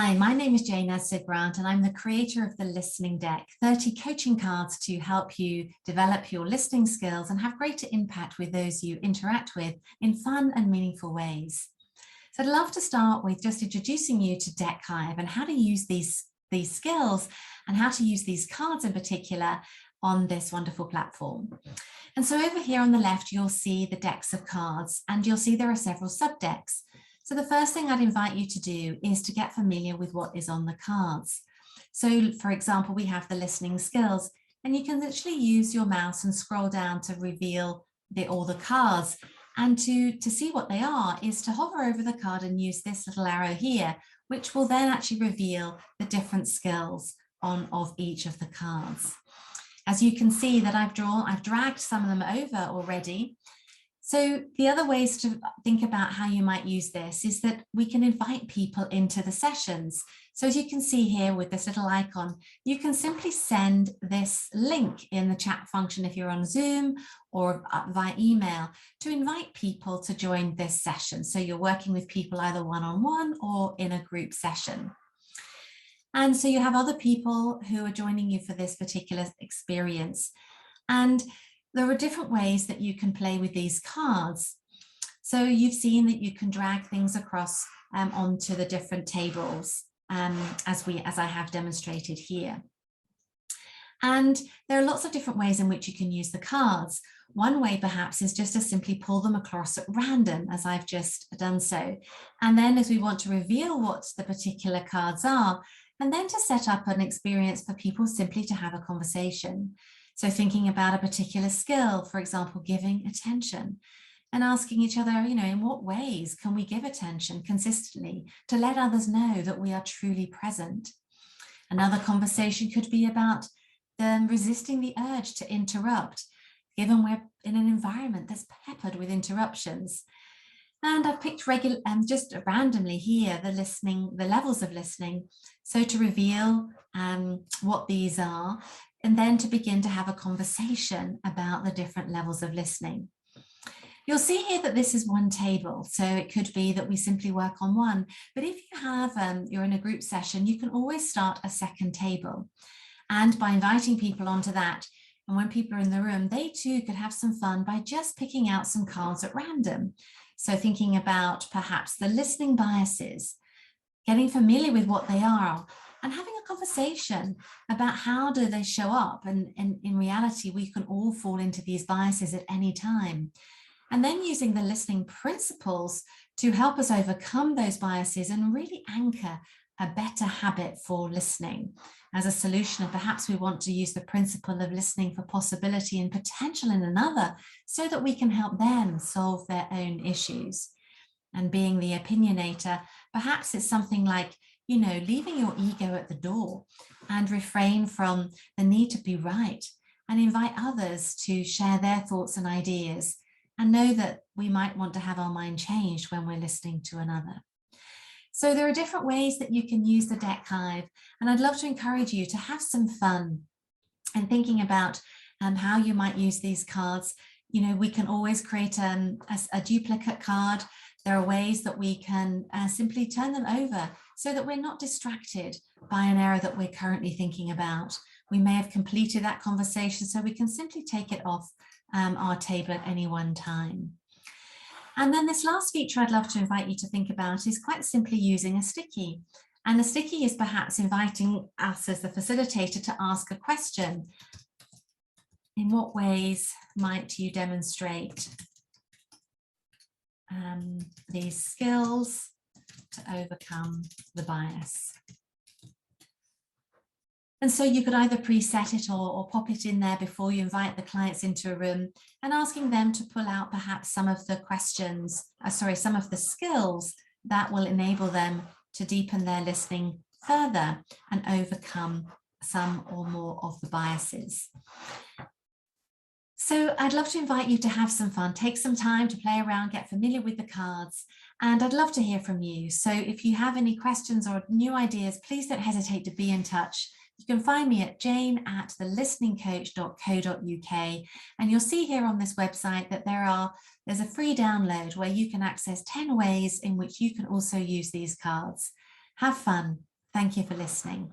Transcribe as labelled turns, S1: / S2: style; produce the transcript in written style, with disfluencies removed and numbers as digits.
S1: Hi, my name is Jane Grant, and I'm the creator of the Listening Deck, 30 coaching cards to help you develop your listening skills and have greater impact with those you interact with in fun and meaningful ways. So I'd love to start with just introducing you to Deckhive and how to use these skills and how to use these cards in particular on this wonderful platform. And so over here on the left, you'll see the decks of cards, and you'll see there are several subdecks. So the first thing I'd invite you to do is to get familiar with what is on the cards. So for example, we have the listening skills, and you can literally use your mouse and scroll down to reveal all the cards. And to see what they are is to hover over the card and use this little arrow here, which will then actually reveal the different skills of each of the cards. As you can see that I've dragged some of them over already. So the other ways to think about how you might use this is that we can invite people into the sessions. So as you can see here with this little icon, you can simply send this link in the chat function if you're on Zoom or via email to invite people to join this session. So you're working with people either one-on-one or in a group session. And so you have other people who are joining you for this particular experience. And there are different ways that you can play with these cards. So you've seen that you can drag things across onto the different tables as I have demonstrated here. And there are lots of different ways in which you can use the cards. One way perhaps is just to simply pull them across at random, as I've just done so. And then as we want to reveal what the particular cards are, and then to set up an experience for people simply to have a conversation. So thinking about a particular skill, for example, giving attention, and asking each other, in what ways can we give attention consistently to let others know that we are truly present? Another conversation could be about resisting the urge to interrupt, given we're in an environment that's peppered with interruptions. And I've picked just randomly here the levels of listening. So to reveal what these are, and then to begin to have a conversation about the different levels of listening. You'll see here that this is one table, so it could be that we simply work on one, but if you have, you're in a group session, you can always start a second table. And by inviting people onto that, and when people are in the room, they too could have some fun by just picking out some cards at random. So thinking about perhaps the listening biases, getting familiar with what they are, and having a conversation about how do they show up. And in reality, we can all fall into these biases at any time. And then using the listening principles to help us overcome those biases and really anchor a better habit for listening as a solution. And perhaps we want to use the principle of listening for possibility and potential in another so that we can help them solve their own issues. And being the opinionator, perhaps it's something like, leaving your ego at the door and refrain from the need to be right and invite others to share their thoughts and ideas and know that we might want to have our mind changed when we're listening to another. So there are different ways that you can use the Deckhive, and I'd love to encourage you to have some fun and thinking about how you might use these cards. We can always create a duplicate card. There are ways that we can simply turn them over so that we're not distracted by an area that we're currently thinking about. We may have completed that conversation, so we can simply take it off our table at any one time. And then this last feature I'd love to invite you to think about is quite simply using a sticky. And a sticky is perhaps inviting us as the facilitator to ask a question. In what ways might you demonstrate these skills to overcome the bias? And so you could either preset it or pop it in there before you invite the clients into a room and asking them to pull out perhaps some of the some of the skills that will enable them to deepen their listening further and overcome some or more of the biases. So I'd love to invite you to have some fun, take some time to play around, get familiar with the cards, and I'd love to hear from you. So if you have any questions or new ideas, please don't hesitate to be in touch. You can find me at jane@thelisteningcoach.co.uk, and you'll see here on this website that there's a free download where you can access 10 ways in which you can also use these cards. Have fun. Thank you for listening.